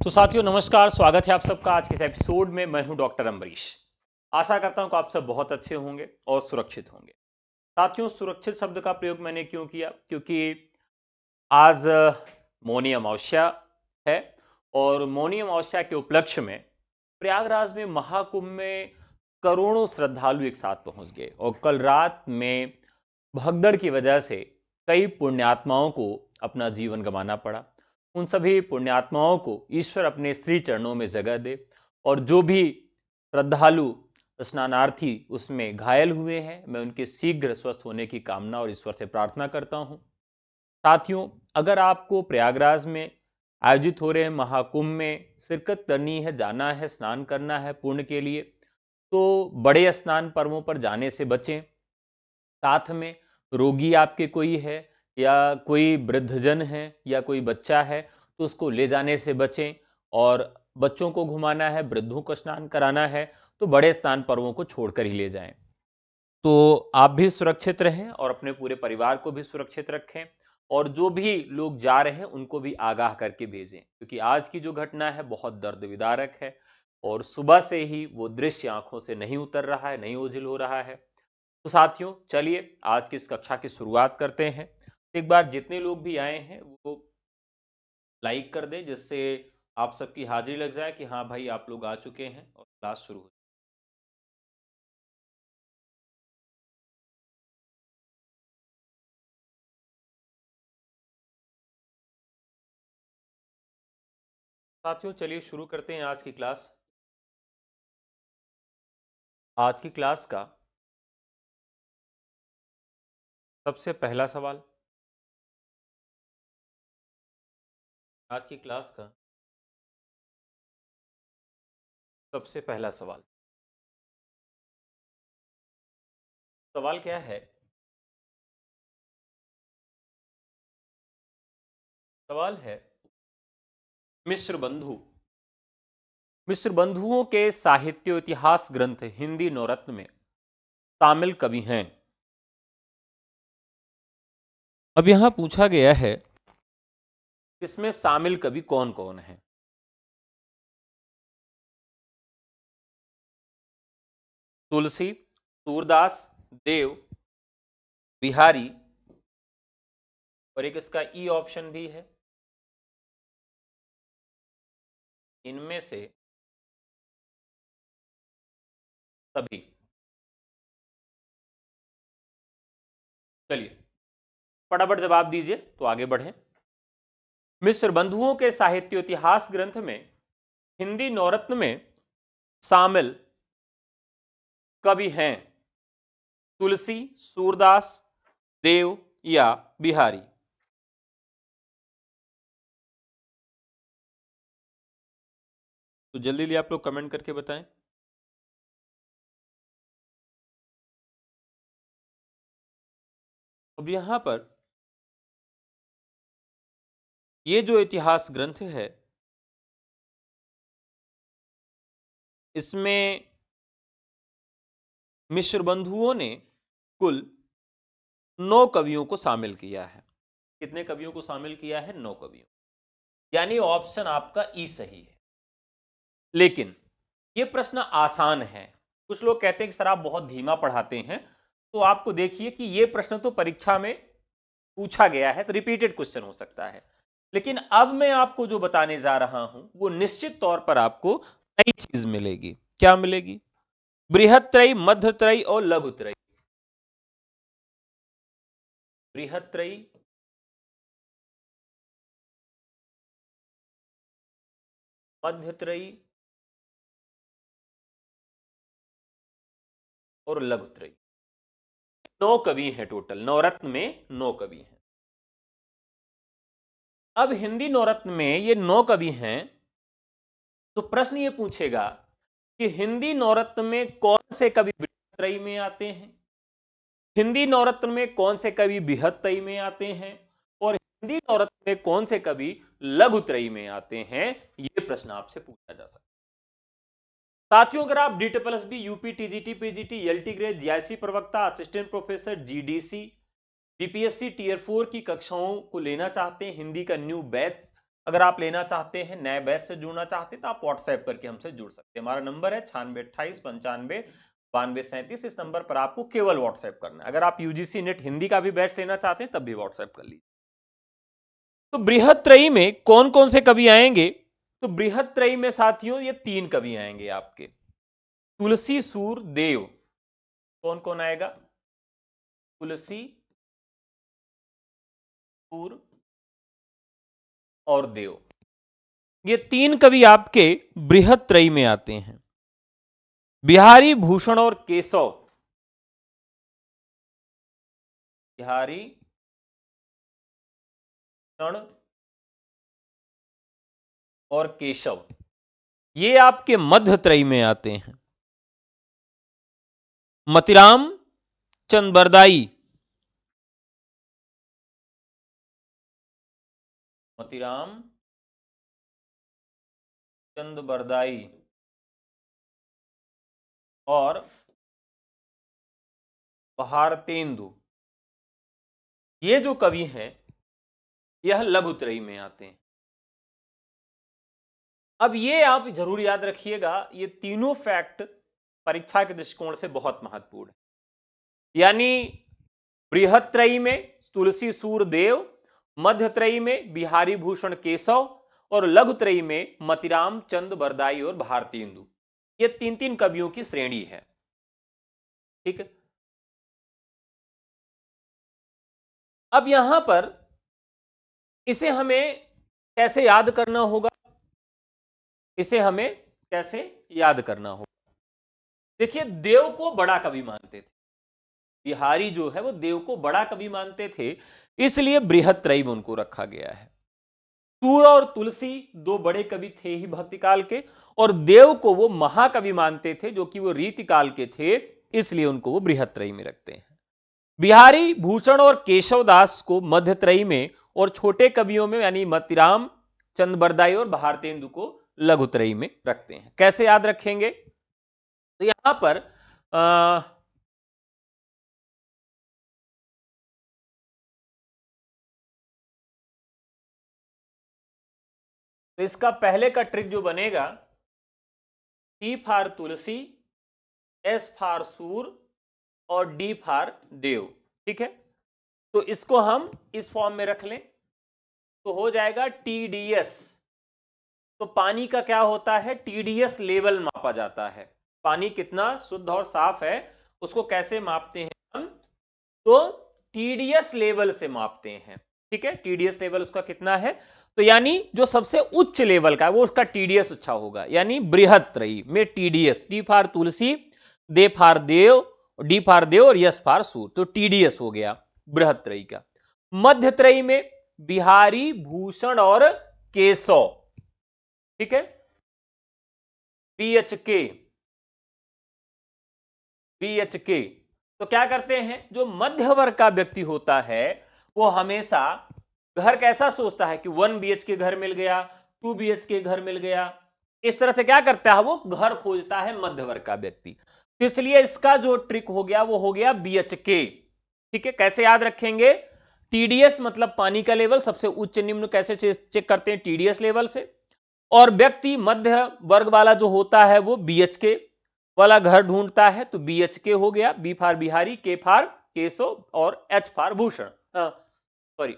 तो साथियों नमस्कार, स्वागत है आप सबका आज के इस एपिसोड में। मैं हूं डॉक्टर अम्बरीश। आशा करता हूं कि आप सब बहुत अच्छे होंगे और सुरक्षित होंगे। साथियों, सुरक्षित शब्द का प्रयोग मैंने क्यों किया? क्योंकि आज मौनी अमावस्या है और मौनी अमावस्या के उपलक्ष्य में प्रयागराज में महाकुंभ में करोड़ों श्रद्धालु एक साथ पहुंच गए और कल रात में भगदड़ की वजह से कई पुण्यात्माओं को अपना जीवन गंवाना पड़ा। उन सभी पुण्यात्माओं को ईश्वर अपने श्री चरणों में जगह दे और जो भी श्रद्धालु स्नानार्थी उसमें घायल हुए हैं, मैं उनके शीघ्र स्वस्थ होने की कामना और ईश्वर से प्रार्थना करता हूं। साथियों, अगर आपको प्रयागराज में आयोजित हो रहे महाकुंभ में शिरकत करनी है, जाना है, स्नान करना है पुण्य के लिए, तो बड़े स्नान पर्वों पर जाने से बचें। साथ में रोगी आपके कोई है या कोई वृद्धजन है या कोई बच्चा है तो उसको ले जाने से बचें। और बच्चों को घुमाना है, वृद्धों को स्नान कराना है तो बड़े स्नान पर्वों को छोड़कर ही ले जाएं। तो आप भी सुरक्षित रहें और अपने पूरे परिवार को भी सुरक्षित रखें और जो भी लोग जा रहे हैं उनको भी आगाह करके भेजें, क्योंकि आज की जो घटना है बहुत दर्द विदारक है और सुबह से ही वो दृश्य आंखों से नहीं उतर रहा है, नहीं ओझल हो रहा है। तो साथियों, चलिए आज की इस कक्षा की शुरुआत करते हैं। एक बार जितने लोग भी आए हैं वो लाइक कर दें, जिससे आप सबकी हाजिरी लग जाए कि हाँ भाई आप लोग आ चुके हैं और क्लास शुरू हो। साथियों, चलिए शुरू करते हैं आज की क्लास। आज की क्लास का सबसे पहला सवाल, आज की क्लास का सबसे पहला सवाल, सवाल क्या है? सवाल है, मिश्र बंधु, मिश्र बंधुओं के साहित्य इतिहास ग्रंथ हिंदी नवरत्न में शामिल कवि हैं। अब यहां पूछा गया है इसमें शामिल कवि कौन कौन है। तुलसी, सूरदास, देव, बिहारी और एक इसका ई ऑप्शन भी है। इनमें से सभी। चलिए फटाफट जवाब दीजिए तो आगे बढ़ें। मिश्र बंधुओं के साहित्य इतिहास ग्रंथ में हिंदी नवरत्न में शामिल कवि हैं तुलसी, सूरदास, देव या बिहारी। तो जल्दी जल्दी आप लोग कमेंट करके बताएं। अब यहां पर ये जो इतिहास ग्रंथ है इसमें मिश्र बंधुओं ने कुल 9 कवियों को शामिल किया है। कितने कवियों को शामिल किया है? 9 कवियों, यानी ऑप्शन आपका ई सही है। लेकिन ये प्रश्न आसान है। कुछ लोग कहते हैं कि सर आप बहुत धीमा पढ़ाते हैं, तो आपको देखिए कि ये प्रश्न तो परीक्षा में पूछा गया है तो रिपीटेड क्वेश्चन हो सकता है। लेकिन अब मैं आपको जो बताने जा रहा हूं वो निश्चित तौर पर आपको नई चीज मिलेगी। क्या मिलेगी? बृहत्त्रयी, मध्यत्रयी और लघुत्रयी। बृहत्त्रयी, मध्यत्रयी और लघुत्रयी। 9 कवि हैं टोटल, नवरत्न में 9 कवि हैं। अब हिंदी नवरत्न में ये 9 कवि हैं, तो प्रश्न ये पूछेगा कि हिंदी नवरत्न में कौन से कवि बृहत्त्रयी में आते हैं, हिंदी नवरत्न में कौन से कवि बृहत्त्रयी में आते हैं और हिंदी नवरत्न में कौन से कवि लघुत्रयी में आते हैं। यह प्रश्न आपसे पूछा जा सकता है। साथियों, अगर आप DSSB, UP, TGT, PGT, LT grade, GIC प्रवक्ता, assistant professor, GDC, BPSC tier 4 की कक्षाओं को लेना चाहते हैं, हिंदी का न्यू बैच अगर आप लेना चाहते हैं, नए बैच से जुड़ना चाहते हैं, तो आप व्हाट्सएप करके हमसे जुड़ सकते हैं। हमारा नंबर है 9628959237। इस नंबर पर आपको केवल व्हाट्सएप करना है। अगर आप यूजीसी नेट हिंदी का भी बैच लेना चाहते हैं तब भी व्हाट्सएप कर लीजिए। तो बृहत्त्रयी में कौन कौन से कवि आएंगे? तो बृहत्त्रयी में साथियों ये 3 कवि आएंगे आपके, तुलसी सूर देव। कौन कौन आएगा? तुलसी सूर और देव, ये 3 कवि आपके बृहत्त्रयी में आते हैं। बिहारी भूषण और केशव, बिहारी भूषण और केशव, ये आपके मध्यत्रयी में आते हैं। मतिराम चंद बरदाई, मतिराम चंद बरदाई और भारतेंदु, ये जो कवि हैं यह लघुत्रयी में आते हैं। अब ये आप जरूर याद रखिएगा, ये तीनों फैक्ट परीक्षा के दृष्टिकोण से बहुत महत्वपूर्ण है। यानी बृहत्त्रयी में तुलसी सूर देव, मध्यत्रयी में बिहारी भूषण केशव और लघुत्रयी में मतिराम चंद बरदाई और भारतेंदु, ये 3 कवियों की श्रेणी है। ठीक है, अब यहां पर इसे हमें कैसे याद करना होगा? इसे हमें कैसे याद करना होगा? देखिए, देव को बड़ा कवि मानते थे, बिहारी जो है वो देव को बड़ा कवि मानते थे, इसलिए बृहत्त्रयी में उनको रखा गया है। सूर और तुलसी 2 बड़े कवि थे ही भक्ति काल के, और देव को वो महाकवि मानते थे जो कि वो रीति काल के थे, इसलिए उनको वो बृहत्त्रयी में रखते हैं। बिहारी भूषण और केशवदास को मध्यत्रयी में, और छोटे कवियों में यानी मतिराम चंद बरदाई और भारतेंदु को लघुत्रयी में रखते हैं। कैसे याद रखेंगे? तो यहां पर तो इसका पहले का ट्रिक जो बनेगा, T for Tulsi, S for सूर और डी फॉर देव। ठीक है, तो इसको हम इस फॉर्म में रख लें तो हो जाएगा टीडीएस। तो पानी का क्या होता है? टीडीएस लेवल मापा जाता है, पानी कितना शुद्ध और साफ है उसको कैसे मापते हैं हम? तो टीडीएस लेवल से मापते हैं। ठीक है, टीडीएस लेवल उसका कितना है? तो यानी जो सबसे उच्च लेवल का है वो उसका टीडीएस अच्छा होगा। यानी बृहत्त्रयी में TDS, T for Tulsi, D for Dev, D for Dev और यस फॉर सूर, तो टीडीएस हो गया बृहत्त्रयी का। मध्यत्रयी में बिहारी भूषण और केशव, ठीक है, बीएचके, बीएचके। तो क्या करते हैं, जो मध्य वर्ग का व्यक्ति होता है वो हमेशा घर कैसा सोचता है कि 1 बीएचके घर मिल गया, 2 बीएचके घर मिल गया, इस तरह से क्या करता है वो घर खोजता है मध्य वर्ग का व्यक्ति। तो इसलिए इसका जो ट्रिक हो गया वो हो गया बीएचके। ठीक है, कैसे याद रखेंगे? टीडीएस मतलब पानी का लेवल, सबसे उच्च निम्न कैसे चेक करते हैं? टीडीएस लेवल से। और व्यक्ति मध्य वर्ग वाला जो होता है वो बीएचके वाला घर ढूंढता है, तो बीएचके हो गया। बी फॉर बिहारी, के फॉर केशव और H for Bhushan, sorry,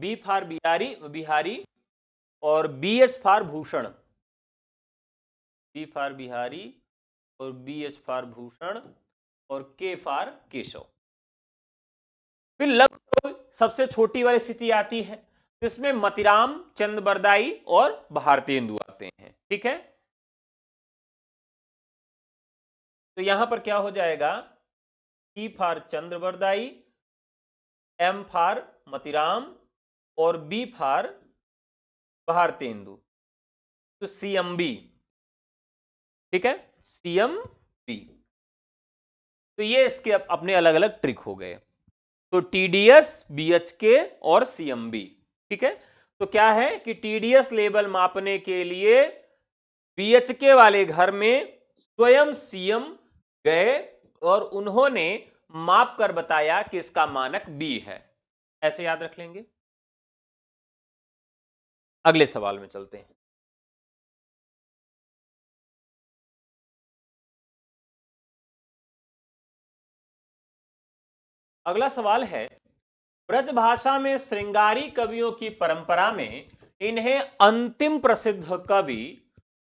B for Bihari, Bihari और B H for Bhushan, B for Bihari और बी एच फॉर भूषण और के फॉर केशव। फिर लगभग सबसे छोटी वाली स्थिति आती है, इसमें मतिराम चंद बरदाई और भारतेंदु आते हैं। ठीक है, तो यहां पर क्या हो जाएगा? C for Chandra Bardai, M for Matiram और बी फॉर भारतेंदु, तो सीएमबी। ठीक है, सीएमबी। तो ये इसके अपने अलग अलग ट्रिक हो गए। तो टीडीएस, बीएचके और सीएमबी। ठीक है, तो क्या है कि टीडीएस लेवल मापने के लिए बीएचके वाले घर में स्वयं सीएम गए और उन्होंने माप कर बताया कि इसका मानक बी है। ऐसे याद रख लेंगे। अगले सवाल में चलते हैं। अगला सवाल है, ब्रजभाषा में श्रृंगारी कवियों की परंपरा में इन्हें अंतिम प्रसिद्ध कवि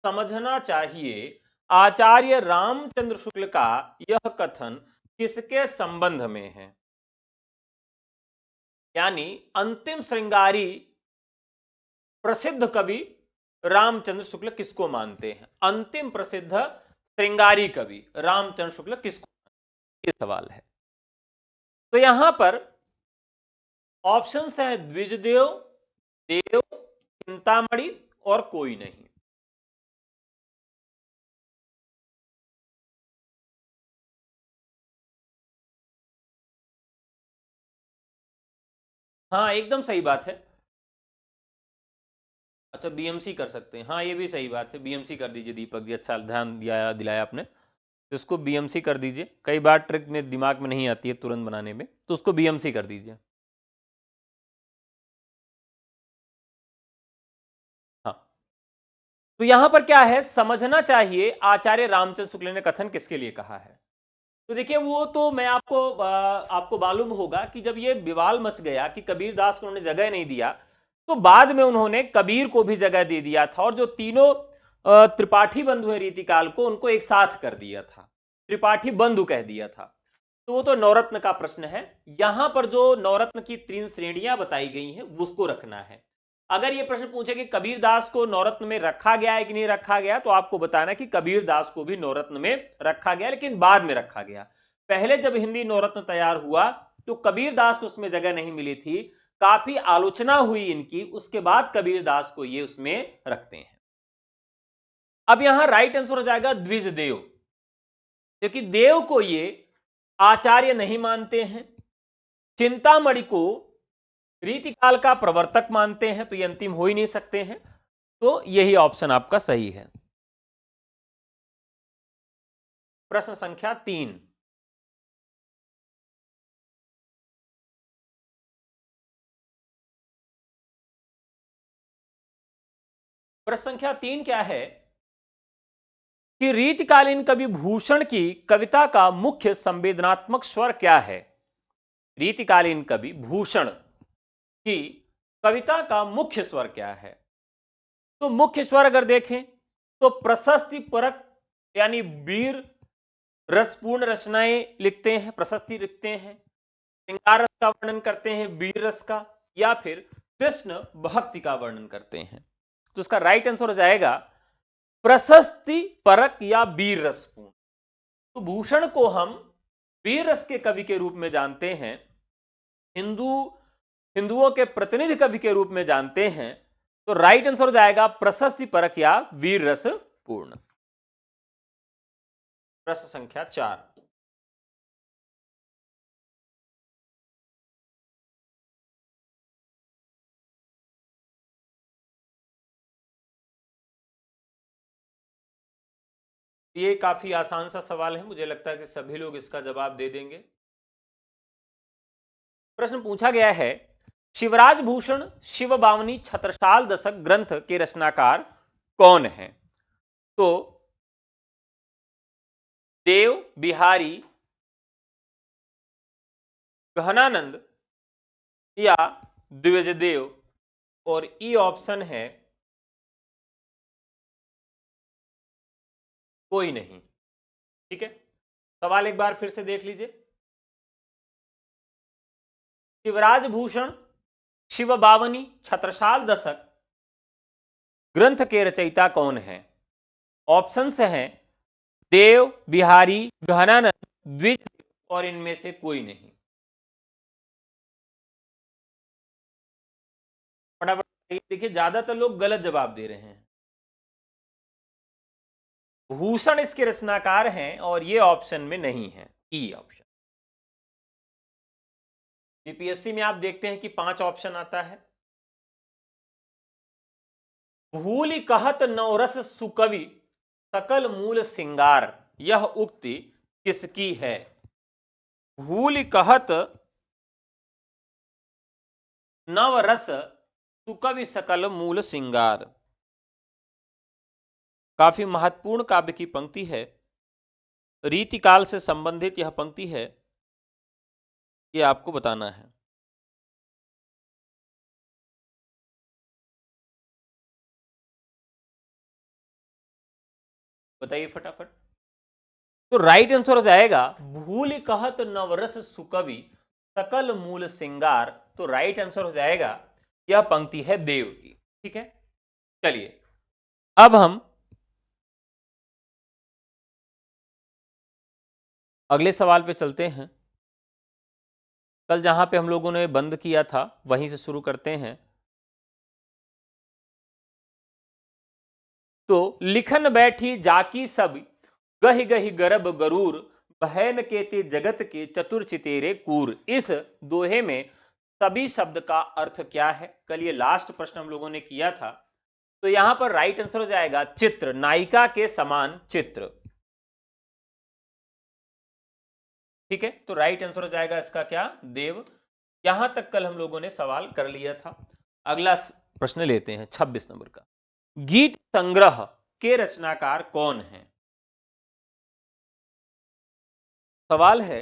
समझना चाहिए। आचार्य रामचंद्र शुक्ल का यह कथन किसके संबंध में है? यानी अंतिम श्रृंगारी प्रसिद्ध कवि रामचंद्र शुक्ल किसको मानते हैं? अंतिम प्रसिद्ध श्रृंगारी कवि रामचंद्र शुक्ल किसको? ये सवाल है। तो यहां पर ऑप्शंस हैं द्विजदेव, देव, चिंतामणि और कोई नहीं। हाँ, एकदम सही बात है। अच्छा, बीएमसी कर सकते हैं, हाँ ये भी सही बात है, बीएमसी कर दीजिए दीपक जी, अच्छा ध्यान दिया दिलाया आपने। तो इसको बीएमसी कर दीजिए, कई बार ट्रिक में दिमाग में नहीं आती है तुरंत बनाने में, तो उसको बीएमसी कर दीजिए। हाँ, तो यहां पर क्या है, समझना चाहिए आचार्य रामचंद्र शुक्ल ने कथन किसके लिए कहा है। तो देखिए, वो तो मैं आपको मालूम होगा कि जब ये विवाद मच गया कि कबीर दास को उन्होंने जगह नहीं दिया, तो बाद में उन्होंने कबीर को भी जगह दे दिया था, और जो तीनों त्रिपाठी बंधु है रीतिकाल को, उनको एक साथ कर दिया था, त्रिपाठी बंधु कह दिया था। तो वो तो नवरत्न का प्रश्न है। यहां पर जो नवरत्न की 3 श्रेणियां बताई गई हैं उसको रखना है। अगर ये प्रश्न पूछे कि कबीर दास को नवरत्न में रखा गया है कि नहीं रखा गया, तो आपको बताना कि कबीर दास को भी नवरत्न में रखा गया, लेकिन बाद में रखा गया। पहले जब हिंदी नवरत्न तैयार हुआ तो कबीर दास को उसमें जगह नहीं मिली थी, काफी आलोचना हुई इनकी, उसके बाद कबीर दास को ये उसमें रखते हैं। अब यहां राइट आंसर हो जाएगा द्विज देव, क्योंकि देव को ये आचार्य नहीं मानते हैं, चिंतामणि को रीतिकाल का प्रवर्तक मानते हैं, तो ये अंतिम हो ही नहीं सकते हैं। तो यही ऑप्शन आपका सही है। प्रश्न संख्या 3। प्रश्न संख्या 3 क्या है कि रीतिकालीन कवि भूषण की कविता का मुख्य संवेदनात्मक स्वर क्या है? रीतिकालीन कवि भूषण की कविता का मुख्य स्वर क्या है? तो मुख्य स्वर अगर देखें तो प्रशस्ति परक, यानी वीर रसपूर्ण रचनाएं लिखते हैं, प्रशस्ति लिखते हैं, श्रृंगार रस का वर्णन करते हैं, वीर रस का, या फिर कृष्ण भक्ति का वर्णन करते हैं। तो इसका राइट आंसर हो जाएगा प्रशस्ति परक या वीर रसपूर्ण। तो भूषण को हम वीर रस के कवि के रूप में जानते हैं, हिंदुओं के प्रतिनिधि कवि के रूप में जानते हैं। तो राइट आंसर हो जाएगा प्रशस्ति परक या वीर रस पूर्ण। प्रश्न संख्या 4। ये काफी आसान सा सवाल है, मुझे लगता है कि सभी लोग इसका जवाब दे देंगे। प्रश्न पूछा गया है, शिवराज भूषण शिव बावनी छत्रसाल दशक ग्रंथ के रचनाकार कौन हैं? तो देव, बिहारी, गहनानंद या द्विजदेव, और ई ऑप्शन है कोई नहीं। ठीक है, सवाल एक बार फिर से देख लीजिए। शिवराज भूषण शिव बावनी छत्रसाल दशक ग्रंथ के रचयिता कौन है? ऑप्शंस हैं देव, बिहारी, गहनानंद, द्विज, और इनमें से कोई नहीं। फटाफट देखिए, ज्यादातर लोग गलत जवाब दे रहे हैं। भूषण इसके रचनाकार हैं और ये ऑप्शन में नहीं है, ई ऑप्शन। यूपीएससी में आप देखते हैं कि 5 ऑप्शन आता है। भूलि कहत नवरस सुकवि सकल मूल सिंगार, यह उक्ति किसकी है? भूलि कहत नवरस सुकवि सकल मूल सिंगार। काफी महत्वपूर्ण काव्य की पंक्ति है। रीतिकाल से संबंधित यह पंक्ति है, ये आपको बताना है। बताइए फटाफट। तो राइट आंसर हो जाएगा भूल कहत नवरस सुकवि सकल मूल सिंगार। तो राइट आंसर हो जाएगा, यह पंक्ति है देव की। ठीक है, चलिए अब हम अगले सवाल पे चलते हैं। कल जहां पे हम लोगों ने बंद किया था वहीं से शुरू करते हैं। तो लिखन बैठी जाकी सब गहि गहि गर्भ गरूर बहन के ते जगत के चतुर चितेरे कूर। इस दोहे में सभी शब्द का अर्थ क्या है? कल ये लास्ट प्रश्न हम लोगों ने किया था। तो यहां पर राइट आंसर हो जाएगा चित्र, नायिका के समान चित्र। ठीक है, तो राइट आंसर हो जाएगा इसका क्या? देव। यहां तक कल हम लोगों ने सवाल कर लिया था। अगला प्रश्न लेते हैं 26 नंबर का। गीत संग्रह के रचनाकार कौन है? सवाल है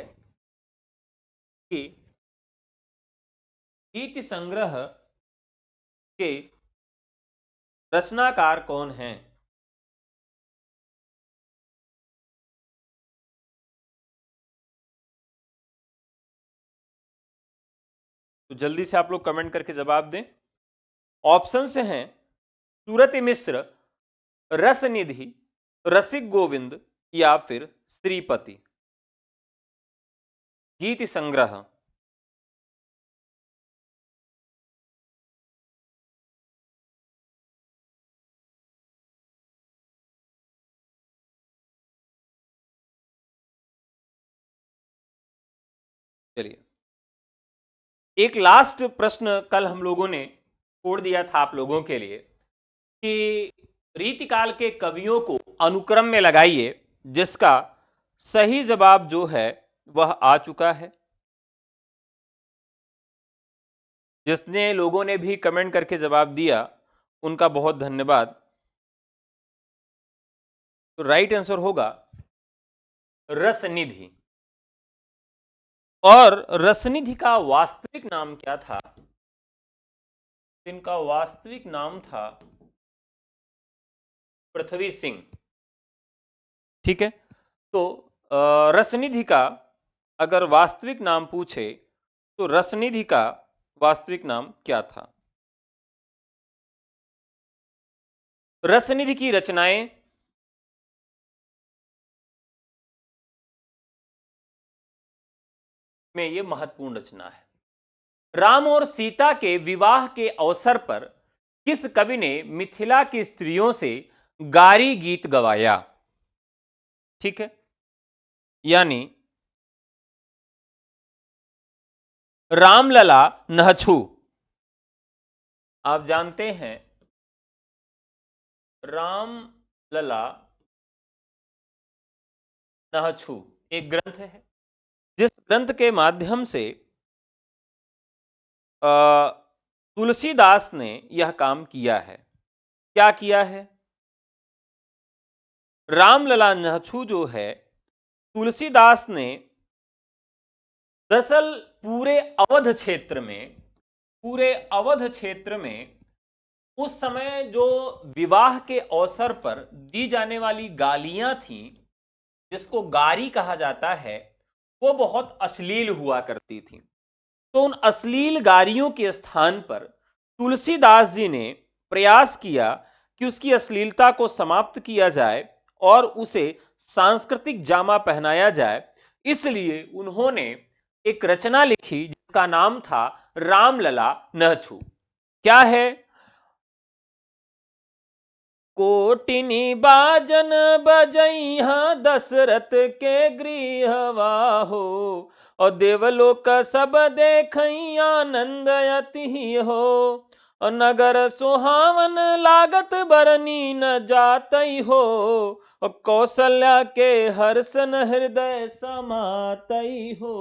कि गीत संग्रह के रचनाकार कौन है? तो जल्दी से आप लोग कमेंट करके जवाब दें। ऑप्शन से हैं सूरत मिश्र, रसनिधि, रसिक गोविंद या फिर श्रीपति। गीत संग्रह। चलिए, एक लास्ट प्रश्न कल हम लोगों ने छोड़ दिया था आप लोगों के लिए कि रीतिकाल के कवियों को अनुक्रम में लगाइए, जिसका सही जवाब जो है वह आ चुका है। जितने लोगों ने भी कमेंट करके जवाब दिया उनका बहुत धन्यवाद। तो राइट आंसर होगा रसनिधि। और रसनिधि का वास्तविक नाम क्या था? इनका वास्तविक नाम था पृथ्वी सिंह। ठीक है, तो रसनिधि का अगर वास्तविक नाम पूछे तो रसनिधि का वास्तविक नाम क्या था? रसनिधि की रचनाएं में ये महत्वपूर्ण रचना है। राम और सीता के विवाह के अवसर पर किस कवि ने मिथिला की स्त्रियों से गारी गीत गवाया? ठीक है, यानी रामलला नहछू। आप जानते हैं रामलला नहछू एक ग्रंथ है, जिस ग्रंथ के माध्यम से तुलसीदास ने यह काम किया है। क्या किया है? रामलला नहछू जो है, तुलसीदास ने दरअसल पूरे अवध क्षेत्र में उस समय जो विवाह के अवसर पर दी जाने वाली गालियां थीं, जिसको गारी कहा जाता है, वो बहुत अश्लील हुआ करती थी। तो उन अश्लील गारियों के स्थान पर तुलसीदास जी ने प्रयास किया कि उसकी अश्लीलता को समाप्त किया जाए और उसे सांस्कृतिक जामा पहनाया जाए। इसलिए उन्होंने एक रचना लिखी जिसका नाम था रामलला नहछू। क्या है? कोटिनी बाजन बजैहा दशरथ के गृहवा हो, और देवलोक सब देखई आनंद अति हो, और नगर सुहावन लागत बरनी न जातई हो, और कौशल्या के हर्षन हृदय समातई हो।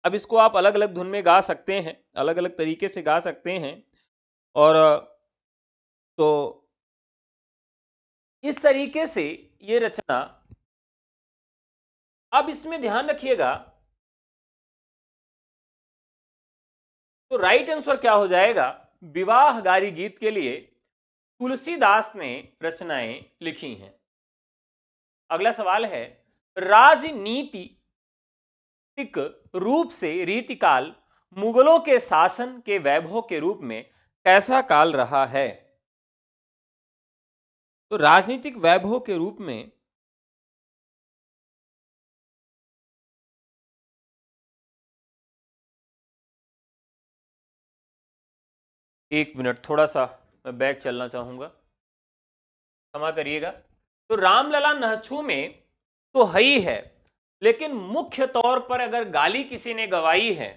अब इसको आप अलग अलग धुन में गा सकते हैं, अलग अलग तरीके से गा सकते हैं। और तो इस तरीके से ये रचना, अब इसमें ध्यान रखिएगा, तो राइट आंसर क्या हो जाएगा? विवाह गारी गीत के लिए तुलसीदास ने रचनाएं लिखी हैं। अगला सवाल है, राजनीतिक रूप से रीतिकाल मुगलों के शासन के वैभव के रूप में कैसा काल रहा है? तो राजनीतिक वैभव के रूप में, एक मिनट, थोड़ा सा मैं बैक चलना चाहूंगा, क्षमा करिएगा। तो रामलला नहछू में तो है ही है, लेकिन मुख्य तौर पर अगर गाली किसी ने गवाई है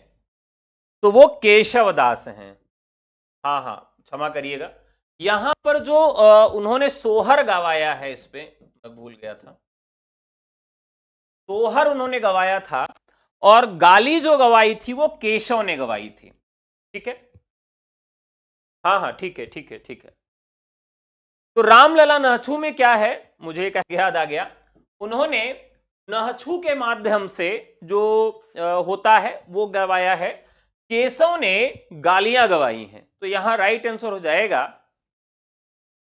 तो वो केशवदास हैं। हाँ हाँ, क्षमा करिएगा, यहां पर जो उन्होंने सोहर गवाया है, इस पे मैं भूल गया था, सोहर उन्होंने गवाया था, और गाली जो गवाई थी वो केशव ने गवाई थी। ठीक है, हाँ हाँ, ठीक है ठीक है ठीक है। तो रामलला नहछू में क्या है, मुझे एक याद आ गया, उन्होंने नहछू के माध्यम से जो होता है वो गवाया है, केशव ने गालियां गवाई हैं। तो यहां राइट आंसर हो जाएगा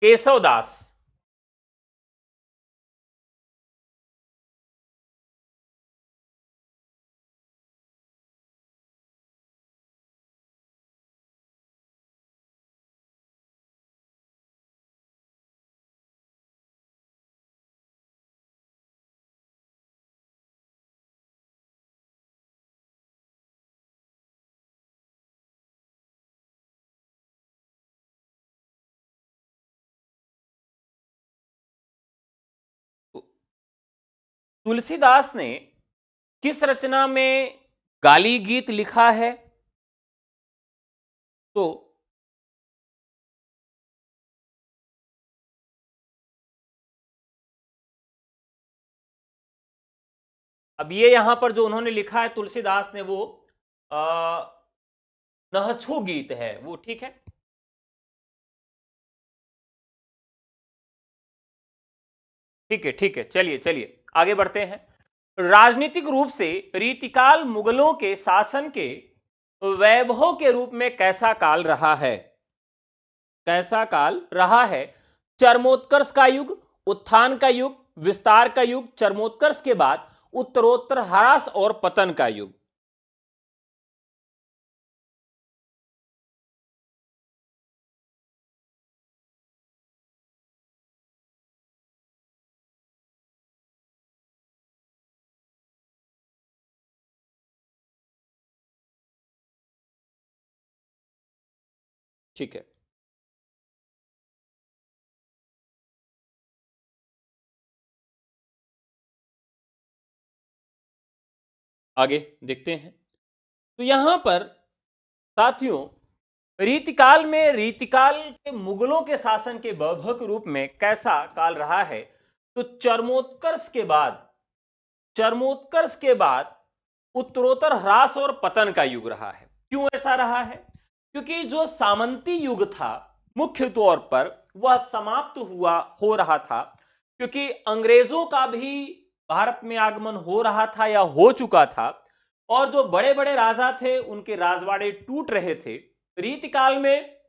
केशवदास। तुलसीदास ने किस रचना में गाली गीत लिखा है? तो अब ये यहां पर जो उन्होंने लिखा है तुलसीदास ने, वो आ, नहछू गीत है वो, ठीक है। ठीक है ठीक है, चलिए चलिए आगे बढ़ते हैं। राजनीतिक रूप से रीतिकाल मुगलों के शासन के वैभव के रूप में कैसा काल रहा है? कैसा काल रहा है? चरमोत्कर्ष का युग, उत्थान का युग, विस्तार का युग, चरमोत्कर्ष के बाद उत्तरोत्तर ह्रास और पतन का युग। ठीक है, आगे देखते हैं। तो यहां पर साथियों, रीतिकाल में, रीतिकाल के मुगलों के शासन के वैभव के रूप में कैसा काल रहा है? तो चरमोत्कर्ष के बाद, चरमोत्कर्ष के बाद उत्तरोत्तर ह्रास और पतन का युग रहा है। क्यों ऐसा रहा है? क्योंकि जो सामंती युग था मुख्य तौर पर वह समाप्त हुआ हो रहा था, क्योंकि अंग्रेजों का भी भारत में आगमन हो रहा था या हो चुका था, और जो बड़े बड़े राजा थे उनके राजवाड़े टूट रहे थे। रीतिकाल में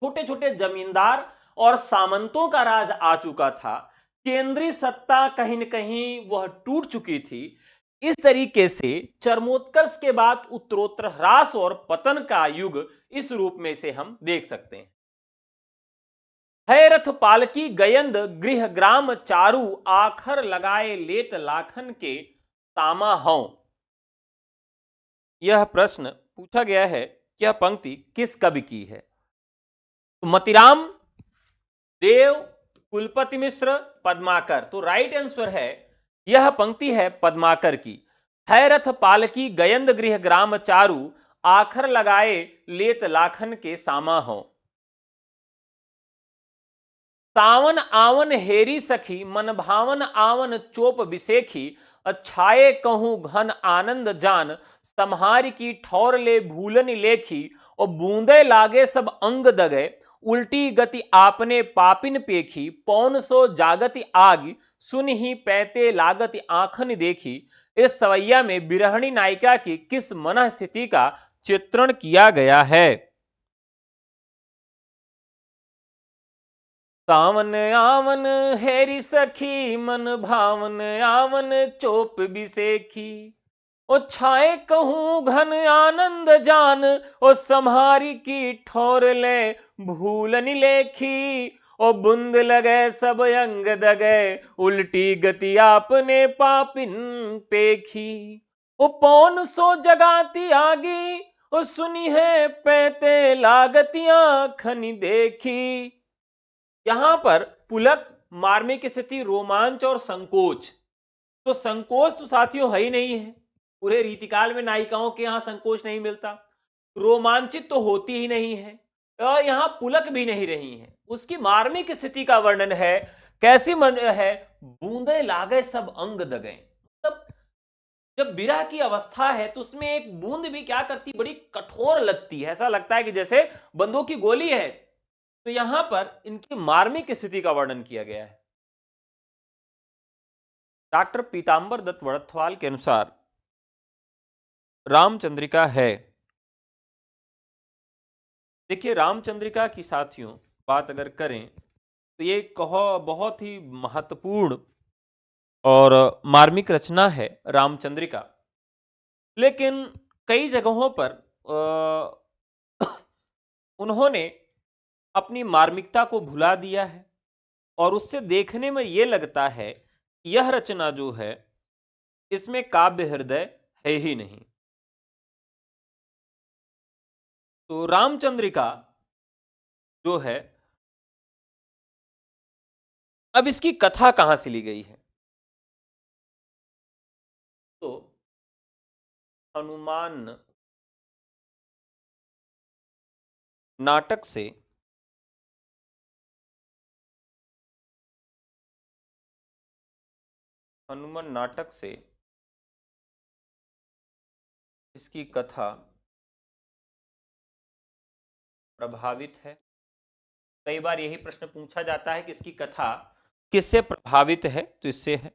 छोटे छोटे जमींदार और सामंतों का राज आ चुका था, केंद्रीय सत्ता कहीं न कहीं वह टूट चुकी थी। इस तरीके से चरमोत्कर्ष के बाद उत्तरोत्तर ह्रास और पतन का युग इस रूप में से हम देख सकते हैं। है रथ पालकी गयंद गृह ग्राम चारू, आखर लगाए लेत लाखन के तामा हूं। यह प्रश्न पूछा गया है कि यह पंक्ति किस कवि की है? तो मतिराम, देव, कुलपति मिश्र, पद्माकर। तो राइट आंसर है, यह पंक्ति है पद्माकर की। है रथ पालकी गयंद गृह ग्राम चारू, आखर लगाए लेत लाखन के सामा हो। सावन आवन हेरी सखी, मन भावन आवन चोप बिसेखी, छाए कहूं घन आनंद जान, सम्हार की ठौर ले भूलन लेखी, और बूंदे लागे सब अंग दगे, उल्टी गति आपने पापिन पेखी, पौन सो जागति आग, सुन ही पैते लागति आंखन देखी। इस सवैया में बिरहणी नायिका की किस मन स्थिति का चित्रण किया गया है? सावन आवन हेरी सखी, मन भावन आवन चोप बिसेखी, ओ छाए कहूं घन आनंद जान, ओ सम्हारी की ठोर ले भूलन लेखी, ओ बुंद लगे सब अंग दगे, उल्टी गति आपने पापिन पेखी, ओ पौन सो जगाती आगी, ओ सुनी है पैते लागतियां खनी देखी। यहां पर पुलक, मार्मिक स्थिति, रोमांच और संकोच। तो संकोच तो साथियों है ही नहीं है, पूरे रीतिकाल में नायिकाओं के यहां संकोच नहीं मिलता। रोमांचित तो होती ही नहीं है, और यहां पुलक भी नहीं रही है। उसकी मार्मिक स्थिति का वर्णन है। कैसी मन है? बूंदे लागे सब अंग दगे। मतलब जब विरह की अवस्था है तो उसमें एक बूंद भी क्या करती, बड़ी कठोर लगती है, ऐसा लगता है कि जैसे बंदूक की गोली है। तो यहां पर इनकी मार्मिक स्थिति का वर्णन किया गया है। डॉक्टर पीतांबर दत्त वड़थवाल के अनुसार रामचंद्रिका है। देखिए, रामचंद्रिका की साथियों बात अगर करें तो ये कहो बहुत ही महत्वपूर्ण और मार्मिक रचना है रामचंद्रिका। लेकिन कई जगहों पर उन्होंने अपनी मार्मिकता को भुला दिया है, और उससे देखने में यह लगता है कि यह रचना जो है इसमें काव्य हृदय है ही नहीं। तो रामचंद्रिका जो है, अब इसकी कथा कहां से ली गई है? तो हनुमान नाटक से हनुमान नाटक से इसकी कथा प्रभावित है। कई बार यही प्रश्न पूछा जाता है कि इसकी कथा किससे प्रभावित है, तो इससे है।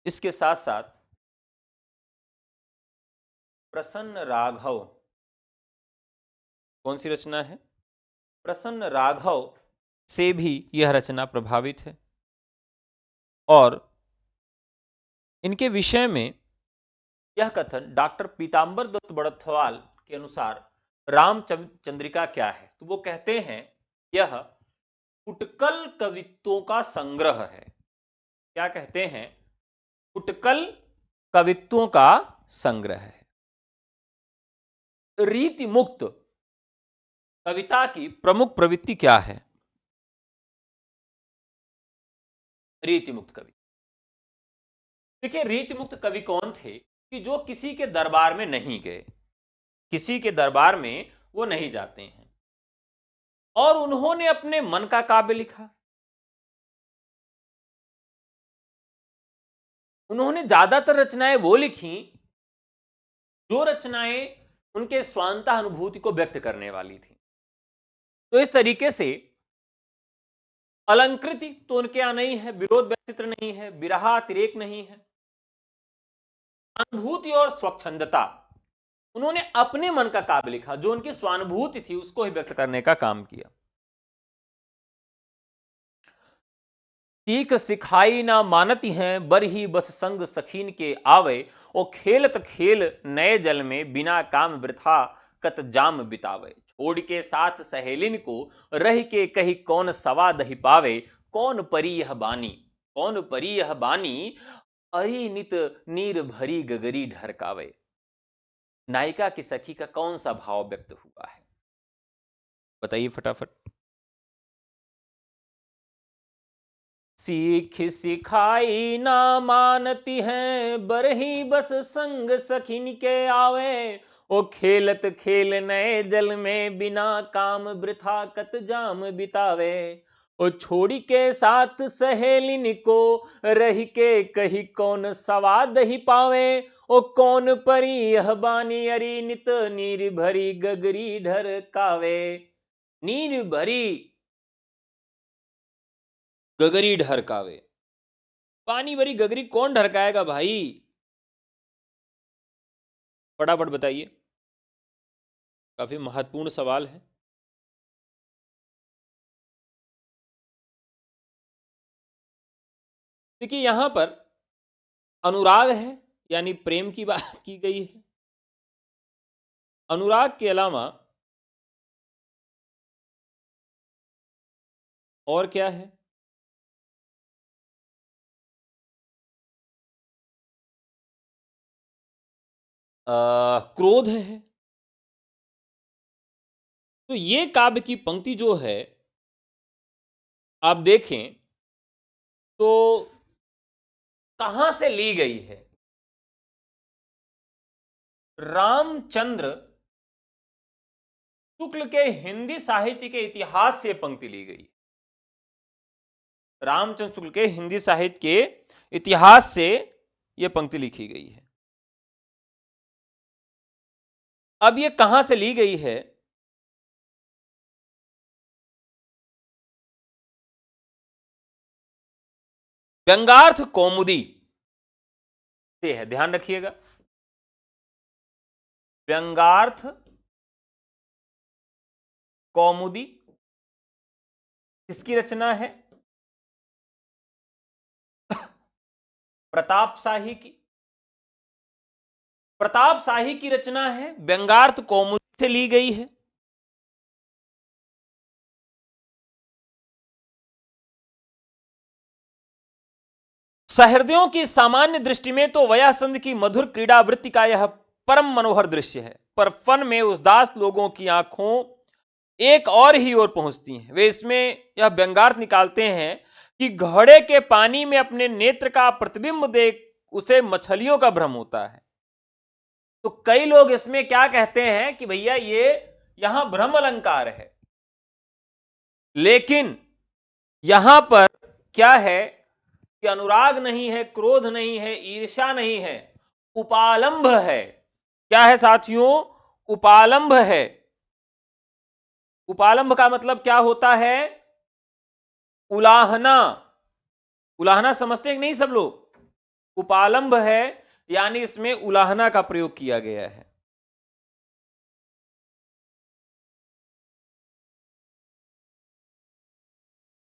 इसके साथ साथ प्रसन्न राघव, कौन सी रचना है? प्रसन्न राघव से भी यह रचना प्रभावित है। और इनके विषय में यह कथन डॉक्टर पीतांबर दत्त बड़थवाल के अनुसार रामचंद्रिका क्या है, तो वो कहते हैं यह फुटकल कवित्वों का संग्रह है। क्या कहते हैं? फुटकल कवित्वों का संग्रह है। रीति मुक्त कविता की प्रमुख प्रवृत्ति क्या है? रीति मुक्त कवि। देखिए, रीति मुक्त कवि कौन थे कि जो किसी के दरबार में नहीं गए, किसी के दरबार में वो नहीं जाते हैं, और उन्होंने अपने मन का काव्य लिखा। उन्होंने ज्यादातर रचनाएं वो लिखी जो रचनाएं उनके स्वांतः अनुभूति को व्यक्त करने वाली थी। तो इस तरीके से अलंकृति तो उनके यहां नहीं है, विरोध व्यक्तित्व नहीं है, विरहातिरेक नहीं है, अनुभूति और स्वच्छंदता। उन्होंने अपने मन का काव्य लिखा, जो उनकी स्वानुभूति थी उसको ही व्यक्त करने का काम किया। सीख सिखाई ना मानती हैं, बर ही बस संग सखीन के आवे, ओ खेलत खेल नए जल में, बिना काम वृथा कत जाम बितावे। छोड़ के साथ सहेलिन को, रह के कही कौन सवा दही पावे, कौन परी यह बानी, कौन परी यह बानी, अरी नित नीर भरी गगरी ढरकावे। नायिका की सखी का कौन सा भाव व्यक्त हुआ है, बताइए फटाफट। सीख सिखाई ना मानती हैं, बरही बस संग सखिन के आवे, ओ खेलत खेल नए जल में, बिना काम वृथा कत जाम बितावे। ओ छोड़ी के साथ सहेलिन को, रही के कही कौन सवाद ही पावे। ओ कौन परी यह बानी अरी, नित नीर भरी गगरी ढरकावे। नीर भरी गगरी ढरकावे, पानी भरी गगरी कौन ढरकाएगा भाई? फटाफट बताइए, काफी महत्वपूर्ण सवाल है। देखिए यहां पर अनुराग है, यानी प्रेम की बात की गई है। अनुराग के अलावा और क्या है? क्रोध है। तो ये काव्य की पंक्ति जो है, आप देखें तो कहां से ली गई है? रामचंद्र शुक्ल के हिंदी साहित्य के इतिहास से पंक्ति ली गई। रामचंद्र शुक्ल के हिंदी साहित्य के इतिहास से यह पंक्ति लिखी गई है। अब यह कहां से ली गई है? व्यंगार्थ कौमुदी से है, ध्यान रखिएगा। व्यंगार्थ कौमुदी किसकी रचना है? प्रताप शाही की। प्रताप शाही की रचना है, व्यंगार्थ कौमुदी से ली गई है। सहृदयों की सामान्य दृष्टि में तो वयासंध की मधुर क्रीड़ावृत्ति का यह परम मनोहर दृश्य है, पर फन में उदास लोगों की आंखों एक और ही ओर पहुंचती हैं। वे इसमें यह व्यंगार्थ निकालते हैं कि घड़े के पानी में अपने नेत्र का प्रतिबिंब देख उसे मछलियों का भ्रम होता है। तो कई लोग इसमें क्या कहते हैं कि भैया ये यहां भ्रम अलंकार है, लेकिन यहां पर क्या है कि अनुराग नहीं है, क्रोध नहीं है, ईर्ष्या नहीं है, उपालंभ है। क्या है साथियों? उपालंभ है। उपालंभ का मतलब क्या होता है? उलाहना। उलाहना समझते हैं कि नहीं सब लोग? उपालंभ है, यानी इसमें उलाहना का प्रयोग किया गया है।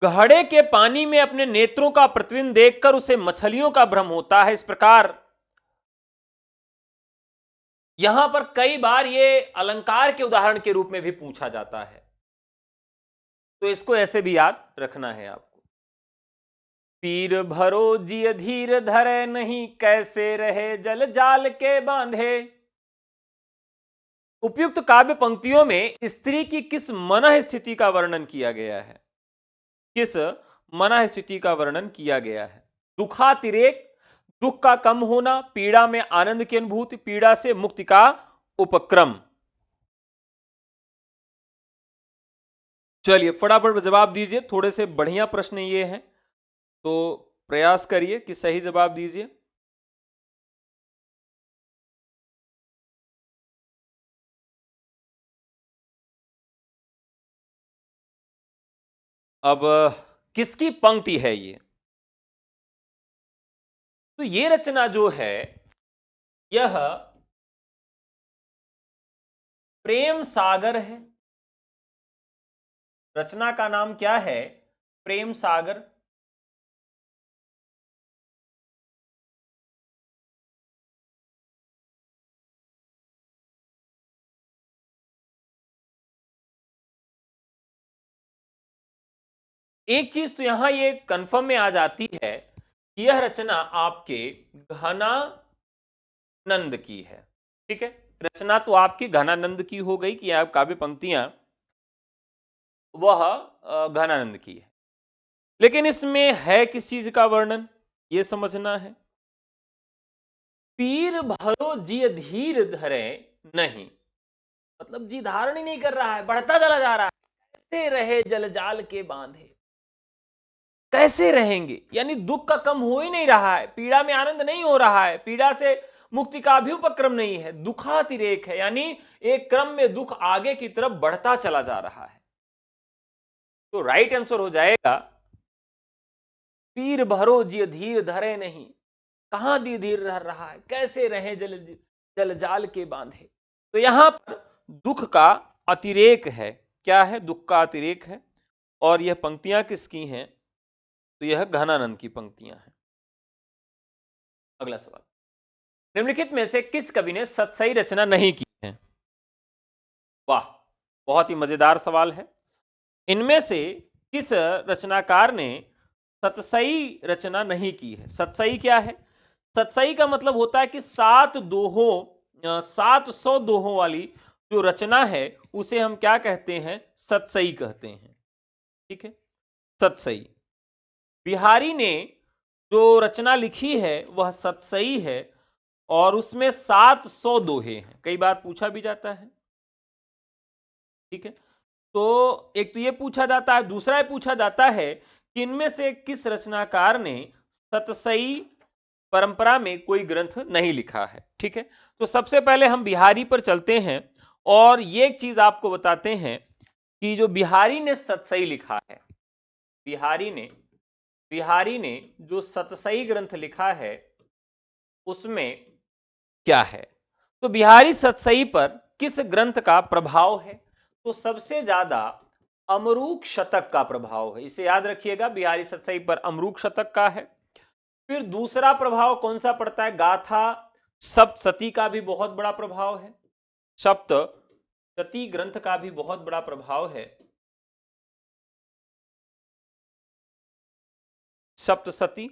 घड़े के पानी में अपने नेत्रों का प्रतिबिंब देखकर उसे मछलियों का भ्रम होता है। इस प्रकार यहां पर कई बार यह अलंकार के उदाहरण के रूप में भी पूछा जाता है, तो इसको ऐसे भी याद रखना है आपको। पीर भरो जिय धीर धरे, नहीं कैसे रहे जल जाल के बांधे। उपयुक्त काव्य पंक्तियों में स्त्री की किस मनः स्थिति का वर्णन किया गया है? किस मनः स्थिति का वर्णन किया गया है? दुखातिरेक, दुख का कम होना, पीड़ा में आनंद की अनुभूति, पीड़ा से मुक्ति का उपक्रम। चलिए फटाफट जवाब दीजिए, थोड़े से बढ़िया प्रश्न ये हैं, तो प्रयास करिए कि सही जवाब दीजिए। अब किसकी पंक्ति है ये? तो ये रचना जो है यह प्रेम सागर है। रचना का नाम क्या है? प्रेम सागर। एक चीज तो यहां ये कंफर्म में आ जाती है कि यह रचना आपके घनानंद की है। ठीक है, रचना तो आपकी घनानंद की हो गई कि आप काव्य पंक्तियां वह घनानंद की है, लेकिन इसमें है किस चीज का वर्णन, यह समझना है। पीर भरो जी धीर धरे नहीं, मतलब जी धारण ही नहीं कर रहा है, बढ़ता चला जा रहा है। कैसे रहे जल जाल के बांधे। कैसे रहेंगे, यानी दुख का कम हो ही नहीं रहा है, पीड़ा में आनंद नहीं हो रहा है, पीड़ा से मुक्ति का भी उपक्रम नहीं है, दुखातिरेक है, यानी एक क्रम में दुख आगे की तरफ बढ़ता चला जा रहा है। तो राइट आंसर हो जाएगा पीर भरो जी धीर धरे नहीं, कहां दी धीर रह रहा है, कैसे रहे जल जल जाल के बांधे। तो यहां पर दुख का अतिरेक है, क्या है, दुख का अतिरेक है। और यह पंक्तियां किसकी हैं, तो यह घनानंद की पंक्तियां हैं। अगला सवाल, निम्नलिखित में से किस कवि ने सतसई रचना नहीं की है। वाह, बहुत ही मजेदार सवाल है। इनमें से किस रचनाकार ने सतसई रचना नहीं की है। सतसई क्या है, सतसई का मतलब होता है कि 700 दोहों वाली जो रचना है उसे हम क्या कहते हैं, सतसई कहते हैं। ठीक है, सतसई। बिहारी ने जो रचना लिखी है वह सतसई है और उसमें 700 दोहे हैं, कई बार पूछा भी जाता है। ठीक है, तो एक तो ये पूछा जाता है, दूसरा ये पूछा जाता है कि इनमें से किस रचनाकार ने सतसई परंपरा में कोई ग्रंथ नहीं लिखा है। ठीक है, तो सबसे पहले हम बिहारी पर चलते हैं और ये एक चीज आपको बताते हैं कि जो बिहारी ने सतसई लिखा है, बिहारी ने बिहारी ने जो सतसई ग्रंथ लिखा है उसमें क्या है। तो बिहारी सतसई पर किस ग्रंथ का प्रभाव है, तो सबसे ज्यादा अमरूक शतक का प्रभाव है। इसे याद रखिएगा, बिहारी सतसई पर अमरूक शतक का है। फिर दूसरा प्रभाव कौन सा पड़ता है, गाथा सप्तशती का भी बहुत बड़ा प्रभाव है, सप्तशती ग्रंथ का भी बहुत बड़ा प्रभाव है। सप्तशती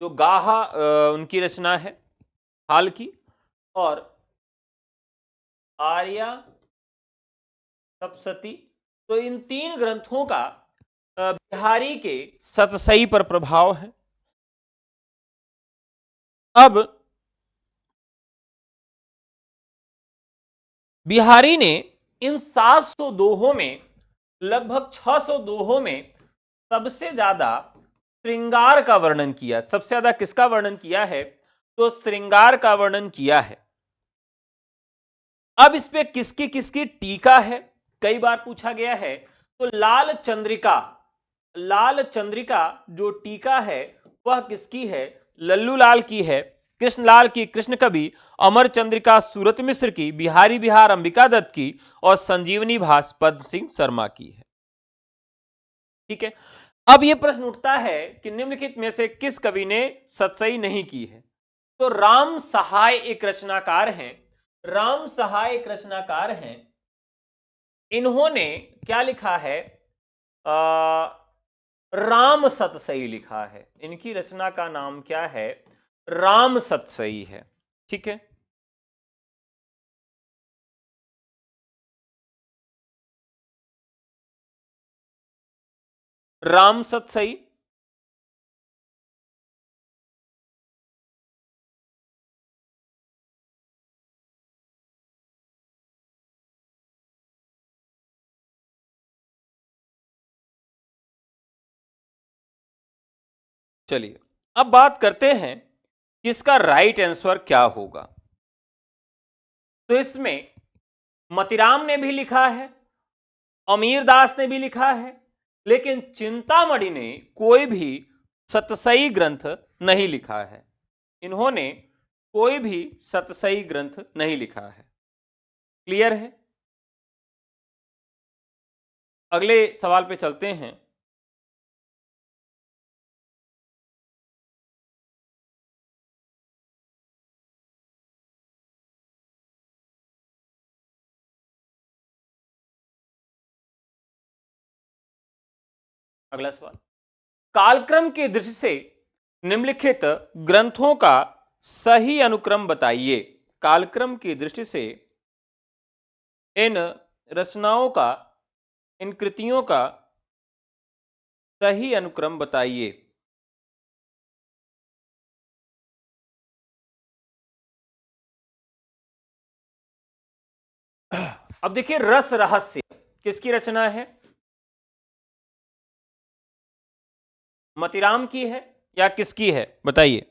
जो गाहा उनकी रचना है हाल की, और आर्या सप्तशती, तो इन तीन ग्रंथों का बिहारी के सतसई पर प्रभाव है। अब बिहारी ने इन 700 दोहों में लगभग 600 दोहों में सबसे ज्यादा श्रृंगार का वर्णन किया। सबसे ज्यादा किसका वर्णन किया है, तो श्रृंगार का वर्णन किया है। अब इस पे किसकी किसकी टीका है, कई बार पूछा गया है। तो लाल चंद्रिका जो टीका है वह किसकी है, लल्लू लाल की है, कृष्णलाल की कृष्ण कवि, अमर चंद्रिका सूरत मिश्र की, बिहारी बिहार अंबिका दत्त की, और संजीवनी भास पद्म सिंह शर्मा की है। ठीक है, अब यह प्रश्न उठता है कि निम्नलिखित में से किस कवि ने सतसई नहीं की है। तो राम सहाय एक रचनाकार हैं, राम सहाय एक रचनाकार हैं, इन्होंने क्या लिखा है, राम सतसई लिखा है। इनकी रचना का नाम क्या है, राम सतसई है। ठीक है, राम सतसई। चलिए अब बात करते हैं कि इसका राइट आंसर क्या होगा। तो इसमें मतिराम ने भी लिखा है, अमीर दास ने भी लिखा है, लेकिन चिंतामणि ने कोई भी सतसई ग्रंथ नहीं लिखा है। इन्होंने कोई भी सतसई ग्रंथ नहीं लिखा है। क्लियर है, अगले सवाल पे चलते हैं। अगला सवाल, कालक्रम की दृष्टि से निम्नलिखित ग्रंथों का सही अनुक्रम बताइए। कालक्रम की दृष्टि से इन रचनाओं का, इन कृतियों का सही अनुक्रम बताइए। अब देखिए, रस रहस्य किसकी रचना है, मतीराम की है या किसकी है बताइए,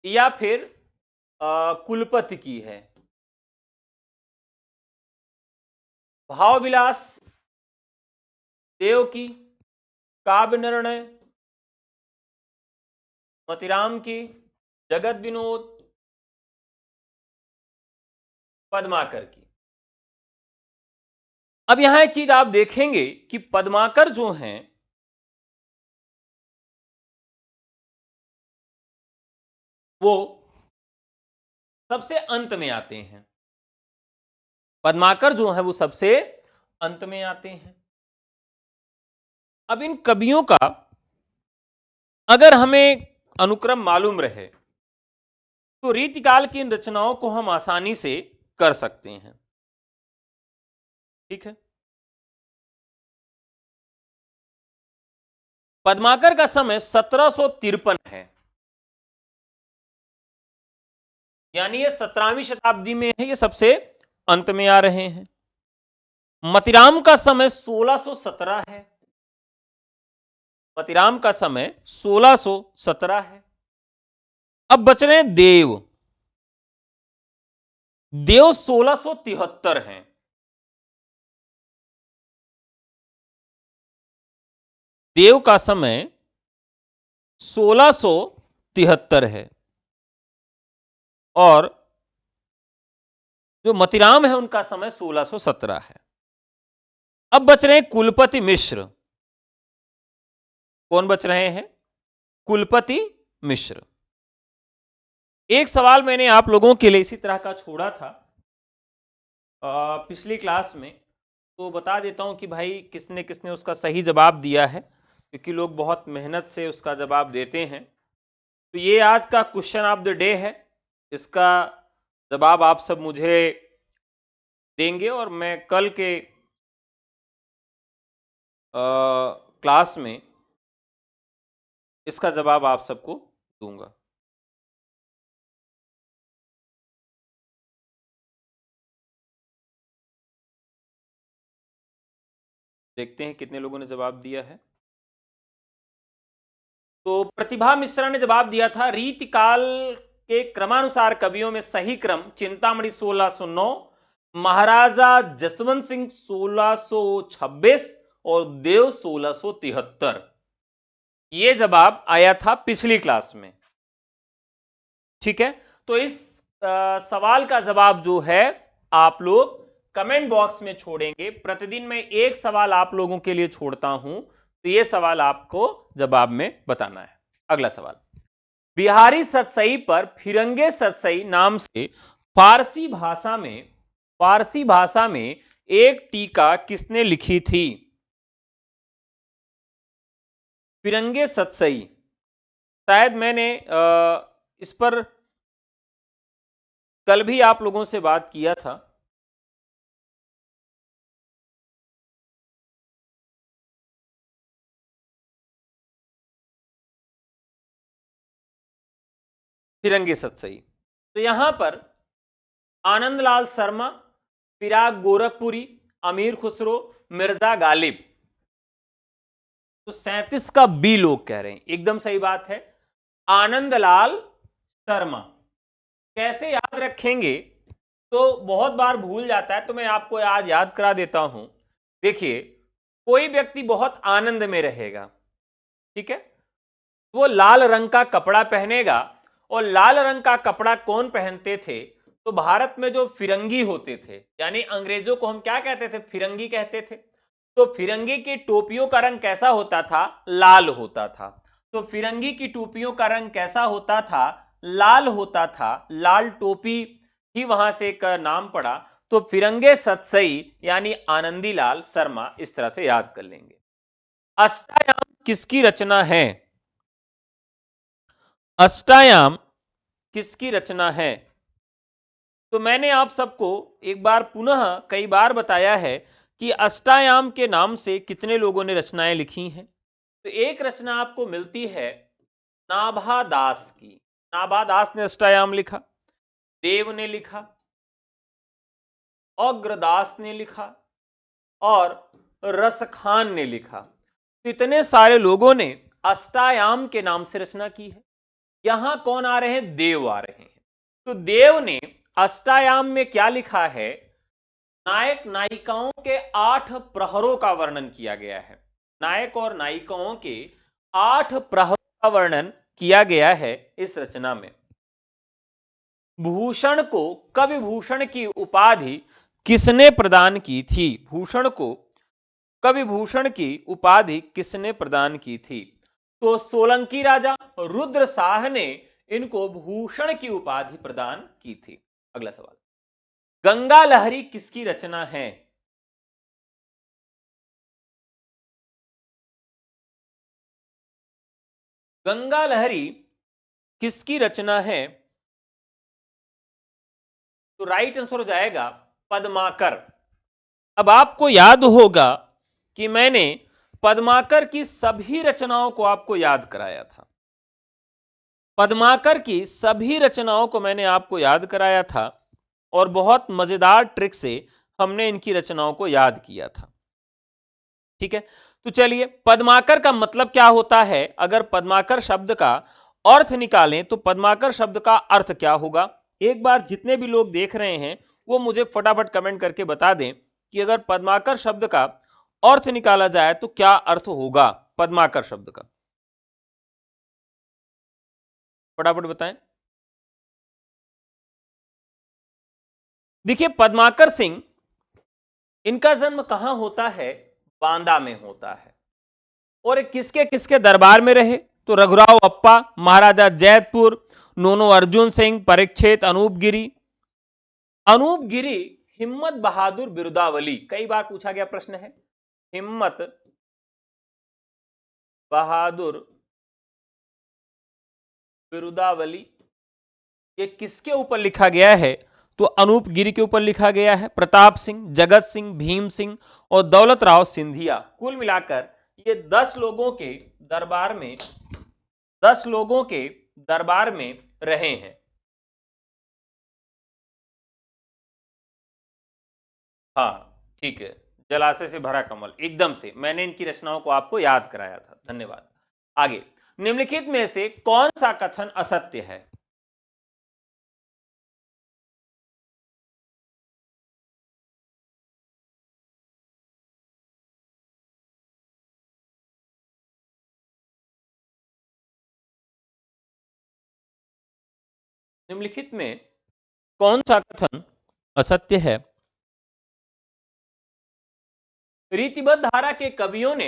या फिर कुलपति की है? भाव विलास, देव की, काव्य निर्णय, मतीराम की, जगत विनोद, पद्माकर की। अब यहां एक चीज आप देखेंगे कि पद्माकर जो हैं वो सबसे अंत में आते हैं। पद्माकर जो है वो सबसे अंत में आते हैं। अब इन कवियों का अगर हमें अनुक्रम मालूम रहे तो रीतिकाल की इन रचनाओं को हम आसानी से कर सकते हैं। ठीक है, पद्माकर का समय 1753 है, यानी ये 17वीं शताब्दी में है, ये सबसे अंत में आ रहे हैं। मतीराम का समय 1617 है, मतीराम का समय 1617 है। अब बच रहे हैं देव, देव 1673 हैं। देव का समय 1673 है और जो मतीराम है उनका समय 1617 है। अब बच रहे हैं कुलपति मिश्र। कौन बच रहे हैं? कुलपति मिश्र। एक सवाल मैंने आप लोगों के लिए इसी तरह का छोड़ा था पिछली क्लास में, तो बता देता हूं कि भाई किसने किसने उसका सही जवाब दिया है, क्योंकि लोग बहुत मेहनत से उसका जवाब देते हैं। तो ये आज का क्वेश्चन ऑफ द डे है, इसका जवाब आप सब मुझे देंगे और मैं कल के क्लास में इसका जवाब आप सबको दूंगा। देखते हैं कितने लोगों ने जवाब दिया है। तो प्रतिभा मिश्रा ने जवाब दिया था, रीतिकाल के क्रमानुसार कवियों में सही क्रम चिंतामणि 1609, महाराजा जसवंत सिंह 1626 और देव 1673। ये जवाब आया था पिछली क्लास में। ठीक है, तो इस सवाल का जवाब जो है आप लोग कमेंट बॉक्स में छोड़ेंगे। प्रतिदिन मैं एक सवाल आप लोगों के लिए छोड़ता हूं, तो ये सवाल आपको जवाब में बताना है। अगला सवाल, बिहारी सतसई पर फिरंगे सतसई नाम से फारसी भाषा में एक टीका किसने लिखी थी? फिरंगे सतसई, शायद मैंने इस पर कल भी आप लोगों से बात किया था। फिरंगे सतसई, तो यहां पर आनंदलाल शर्मा, फिराक गोरखपुरी, अमीर खुसरो, मिर्जा गालिब। तो 37 का बी लोग कह रहे हैं, एकदम सही बात है, आनंदलाल शर्मा। कैसे याद रखेंगे? तो बहुत बार भूल जाता है, तो मैं आपको आज याद करा देता हूं। देखिए, कोई व्यक्ति बहुत आनंद में रहेगा, ठीक है, वो लाल रंग का कपड़ा पहनेगा। और लाल रंग का कपड़ा कौन पहनते थे? तो भारत में जो फिरंगी होते थे, यानी अंग्रेजों को हम क्या कहते थे? फिरंगी कहते थे। तो फिरंगी की टोपियों का रंग कैसा होता था? लाल होता था। तो फिरंगी की टोपियों का रंग कैसा होता था? लाल होता था। लाल टोपी ही वहां से एक नाम पड़ा। तो फिरंगे सतसई यानी आनंदीलाल शर्मा, इस तरह से याद कर लेंगे। अष्टायाम किसकी रचना है? अष्टायाम किसकी रचना है? तो मैंने आप सबको एक बार पुनः कई बार बताया है कि अष्टायाम के नाम से कितने लोगों ने रचनाएं लिखी हैं। तो एक रचना आपको मिलती है नाभा दास की। नाभा दास ने अष्टायाम लिखा, देव ने लिखा, अग्रदास ने लिखा और रसखान ने लिखा। तो इतने सारे लोगों ने अष्टायाम के नाम से रचना की है। यहां कौन आ रहे हैं? देव आ रहे हैं। तो देव ने अष्टायाम में क्या लिखा है? नायक नायिकाओं के 8 प्रहरों का वर्णन किया गया है। नायक और नायिकाओं के 8 प्रहरों का वर्णन किया गया है इस रचना में। भूषण को, कवि भूषण की उपाधि किसने प्रदान की थी? भूषण को, कवि भूषण की उपाधि किसने प्रदान की थी? तो सोलंकी राजा रुद्र शाह ने इनको भूषण की उपाधि प्रदान की थी। अगला सवाल, गंगा लहरी किसकी रचना है? गंगा लहरी किसकी रचना है? तो राइट आंसर हो जाएगा पद्माकर। अब आपको याद होगा कि मैंने पद्माकर की सभी रचनाओं को आपको याद कराया था। पद्माकर की सभी रचनाओं को मैंने आपको याद कराया था और बहुत मजेदार ट्रिक से हमने इनकी रचनाओं को याद किया था। ठीक है, तो चलिए, पद्माकर का मतलब क्या होता है? अगर पद्माकर शब्द का अर्थ निकालें तो पद्माकर शब्द का अर्थ क्या होगा? एक बार जितने भी लोग देख रहे हैं वो मुझे फटाफट कमेंट करके बता दें कि अगर पद्माकर शब्द का अर्थ निकाला जाए तो क्या अर्थ होगा पद्माकर शब्द का? फटाफट बताएं। देखिए, पद्माकर सिंह, इनका जन्म कहां होता है? बांदा में होता है। और किसके किसके दरबार में रहे? तो रघुराव अप्पा, महाराजा जैतपुर, नोनो अर्जुन सिंह, परीक्षित, अनूप गिरी। अनूप गिरी हिम्मत बहादुर बिरुदावली, कई बार पूछा गया प्रश्न है। हिम्मत बहादुर बिरुदावली, ये किसके ऊपर लिखा गया है? तो अनूप गिरी के ऊपर लिखा गया है। प्रताप सिंह, जगत सिंह, भीम सिंह और दौलत राव सिंधिया, कुल मिलाकर ये 10 लोगों के दरबार में, 10 लोगों के दरबार में रहे हैं। हाँ, ठीक है, जलाशय से भरा कमल, एकदम से मैंने इनकी रचनाओं को आपको याद कराया था। धन्यवाद। आगे, निम्नलिखित में से कौन सा कथन असत्य है? निम्नलिखित में कौन सा कथन असत्य है? रीतिबद्ध धारा के कवियों ने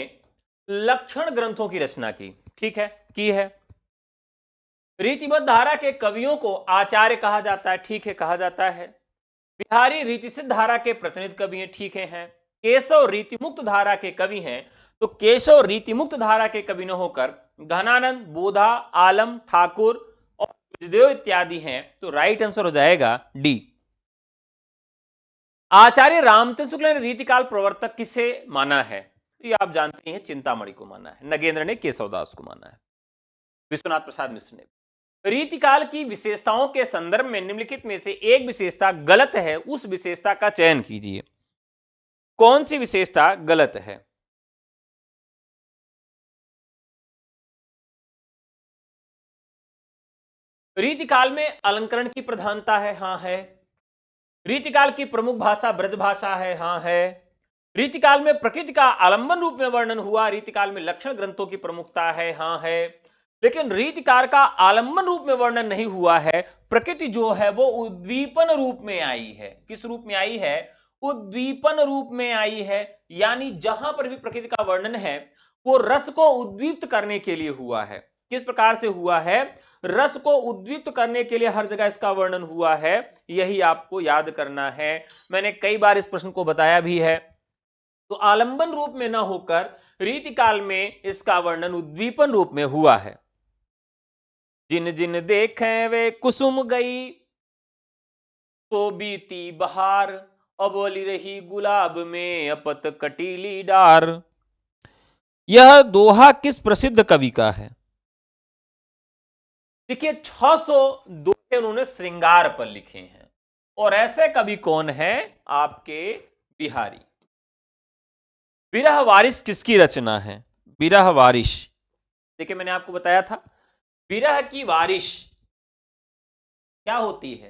लक्षण ग्रंथों की रचना की, ठीक है, की है। रीतिबद्ध धारा के कवियों को आचार्य कहा जाता है, ठीक है, कहा जाता है। बिहारी रीतिसिद्ध धारा के प्रतिनिधि कवि हैं, ठीक है। केशव रीतिमुक्त धारा के कवि हैं, तो केशव रीतिमुक्त धारा के कवि न होकर घनानंद, बोधा, आलम, ठाकुर और विजयदेव इत्यादि हैं, तो राइट आंसर हो जाएगा डी। आचार्य रामचंद्र शुक्ल ने रीतिकाल प्रवर्तक किसे माना है? ये आप जानते हैं, चिंतामणि को माना है। नगेंद्र ने केशवदास को माना है। विश्वनाथ प्रसाद मिश्र ने। रीतिकाल की विशेषताओं के संदर्भ में निम्नलिखित में से एक विशेषता गलत है, उस विशेषता का चयन कीजिए। कौन सी विशेषता गलत है? रीतिकाल में अलंकरण की प्रधानता है, हां है। रीतिकाल की प्रमुख भाषा ब्रज भाषा है, हां है। रीतिकाल में प्रकृति का आलंबन रूप में वर्णन हुआ, रीतिकाल में लक्षण ग्रंथों की प्रमुखता है, हां है। लेकिन रीतिकाल का आलंबन रूप में वर्णन नहीं हुआ है, प्रकृति जो है वो उद्दीपन रूप में आई है। किस रूप में आई है? उद्दीपन रूप में आई है। यानी जहां पर भी प्रकृति का वर्णन है वो रस को उद्दीप्त करने के लिए हुआ है। किस प्रकार से हुआ है? रस को उद्दीप्त करने के लिए हर जगह इसका वर्णन हुआ है, यही आपको याद करना है। मैंने कई बार इस प्रश्न को बताया भी है। तो आलंबन रूप में ना होकर रीतिकाल में इसका वर्णन उद्दीपन रूप में हुआ है। जिन जिन देखें वे कुसुम गई, तो बीती बहार, अबोली रही गुलाब में अपत कटीली डार। यह दोहा किस प्रसिद्ध कवि का है? देखिए, 600 दोहे उन्होंने श्रृंगार पर लिखे हैं। और ऐसे कवि कौन है? आपके बिहारी। विरह वारिस किसकी रचना है? विरह वारिश। देखिए मैंने आपको बताया था विरह की वारिश क्या होती है,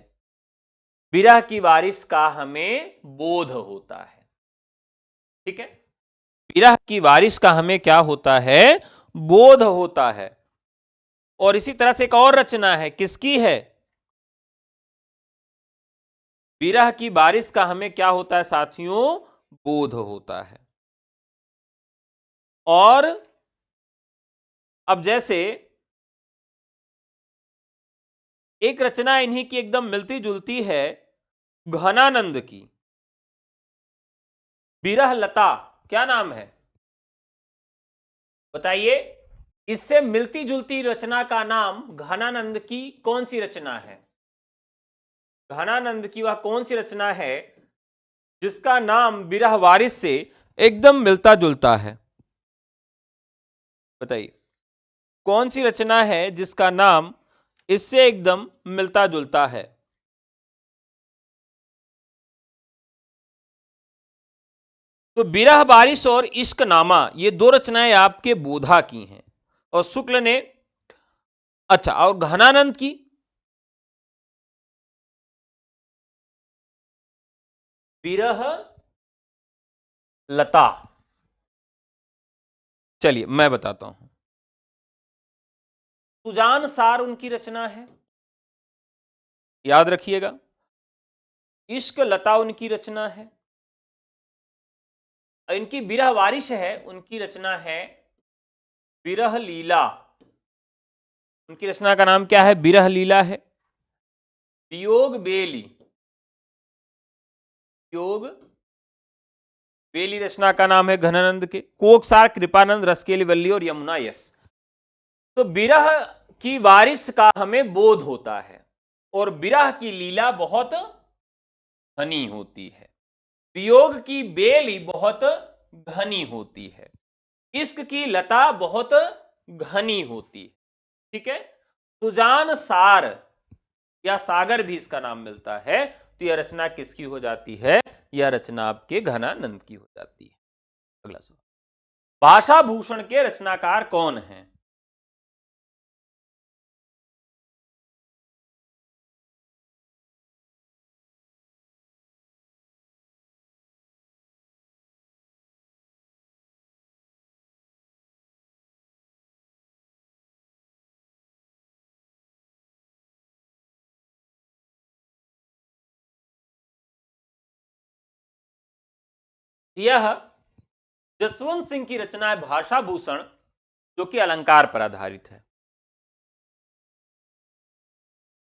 विरह की वारिश का हमें बोध होता है। ठीक है, विरह की वारिश का हमें क्या होता है, बोध होता है। और इसी तरह से एक और रचना है, किसकी है, विरह की बारिश का हमें क्या होता है साथियों, बोध होता है। और अब जैसे एक रचना इन्हीं की एकदम मिलती जुलती है, घनानंद की, विरह लता, क्या नाम है बताइए। इससे मिलती जुलती रचना का नाम घनानंद की कौन सी रचना है, घनानंद की वह कौन सी रचना है जिसका नाम विरह वारिस से एकदम मिलता जुलता है, बताइए कौन सी रचना है जिसका नाम इससे एकदम मिलता जुलता है। तो विरह बारिश और इश्क नामा ये दो रचनाएं आपके बोधा की हैं, और शुक्ल ने, अच्छा, और घनानंद की विरह लता। चलिए मैं बताता हूं, सुजान सार उनकी रचना है, याद रखिएगा, इश्क लता उनकी रचना है, इनकी विरह वारिश है उनकी रचना है विरह लीला। उनकी रचना का नाम क्या है, विरह लीला है। वियोग बेली, योग बेली रचना का नाम है घनानंद के। कोकसार कृपानंद रसकेली वल्ली और यमुना यस। तो विरह की वारिश का हमें बोध होता है और विरह की लीला बहुत घनी होती है, वियोग की बेली बहुत घनी होती है, इश्क की लता बहुत घनी होती है। ठीक है, सुजान सार या सागर भी इसका नाम मिलता है। तो यह रचना किसकी हो जाती है, यह रचना आपके घनानंद की हो जाती है। अगला सवाल, भाषा भूषण के रचनाकार कौन हैं, यह जसवंत सिंह की रचना है भाषा भूषण, जो कि अलंकार पर आधारित है।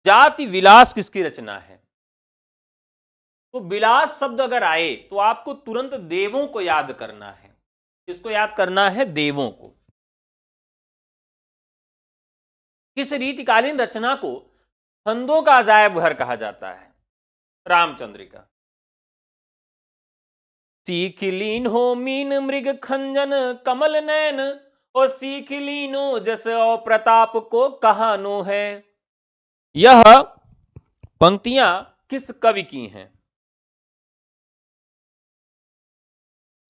जाति विलास किसकी रचना है, तो विलास शब्द अगर आए तो आपको तुरंत देवों को याद करना है। किसको याद करना है, देवों को। किस रीतिकालीन रचना को छंदों का अजायब घर कहा जाता है, रामचंद्रिका। सीख लीनो मीन मृग खंजन कमल नैन, और सीख लीनो जस और प्रताप को कहानो है। यह पंक्तियां किस कवि की हैं,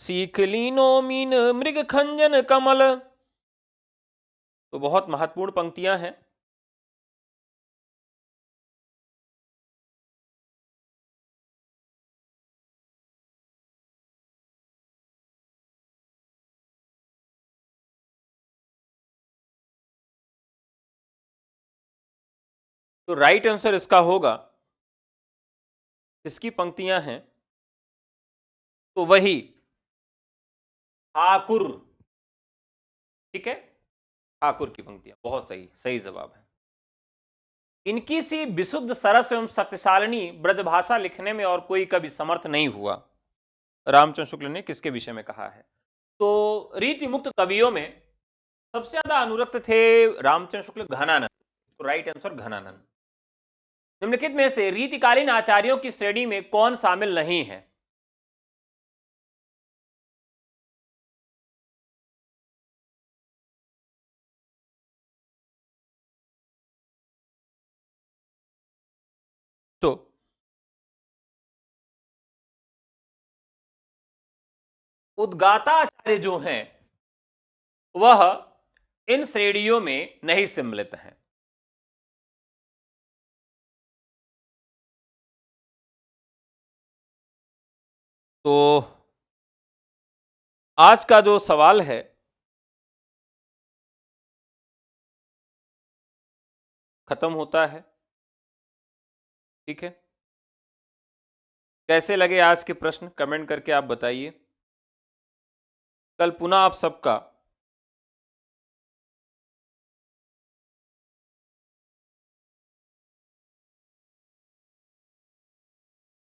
सीख लीनो मीन मृग खंजन कमल। तो बहुत महत्वपूर्ण पंक्तियां हैं। तो राइट आंसर इसका होगा, इसकी पंक्तियां हैं तो वही ठाकुर। ठीक है, ठाकुर की पंक्तियां, बहुत सही, सही जवाब है। इनकी सी विशुद्ध सरस एवं शक्तिशालिनी ब्रजभाषा लिखने में और कोई कभी समर्थ नहीं हुआ, रामचंद्र शुक्ल ने किसके विषय में कहा है। तो रीति मुक्त कवियों में सबसे ज्यादा अनुरक्त थे रामचंद्र शुक्ल, घनानंद। तो राइट आंसर घनानंद। निम्नलिखित में से रीतिकालीन आचार्यों की श्रेणी में कौन शामिल नहीं है, तो उद्गाता आचार्य जो हैं वह इन श्रेणियों में नहीं सम्मिलित हैं। तो आज का जो सवाल है खत्म होता है। ठीक है, कैसे लगे आज के प्रश्न कमेंट करके आप बताइए। कल पुनः आप सबका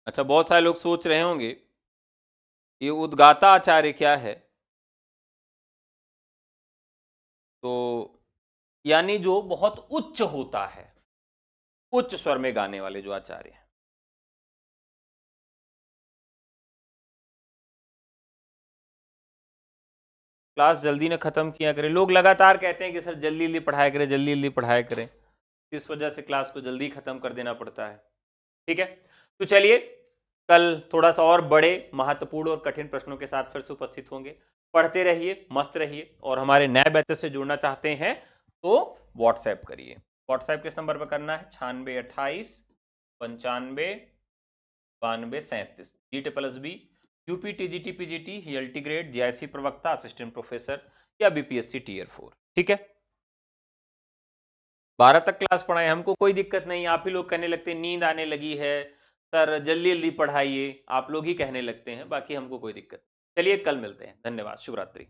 अच्छा, बहुत सारे लोग सोच रहे होंगे ये उद्गाता आचार्य क्या है। तो यानी जो बहुत उच्च होता है, उच्च स्वर में गाने वाले जो आचार्य हैं। क्लास जल्दी ना खत्म किया करें, लोग लगातार कहते हैं कि सर जल्दी जल्दी पढ़ाया करें, जल्दी जल्दी पढ़ाया करें, इस वजह से क्लास को जल्दी खत्म कर देना पड़ता है। ठीक है, तो चलिए कल थोड़ा सा और बड़े महत्वपूर्ण और कठिन प्रश्नों के साथ फिर से उपस्थित होंगे। पढ़ते रहिए, मस्त रहिए, और हमारे नए बैचेस से जुड़ना चाहते हैं तो व्हाट्सएप करिए। व्हाट्सएप किस नंबर पर करना है? 9628 95 92 37 GSSB UP TGT PGT LT grade GIC प्रवक्ता असिस्टेंट प्रोफेसर या बीपीएससी टीयर 4। ठीक है, 12 तक क्लास पढ़ाएं, हमको कोई दिक्कत नहीं। आप ही लोग कहने लगते हैं नींद आने लगी है सर, जल्दी जल्दी पढ़ाइए, आप लोग ही कहने लगते हैं, बाकी हमको कोई दिक्कत। चलिए कल मिलते हैं, धन्यवाद, शुभ रात्रि।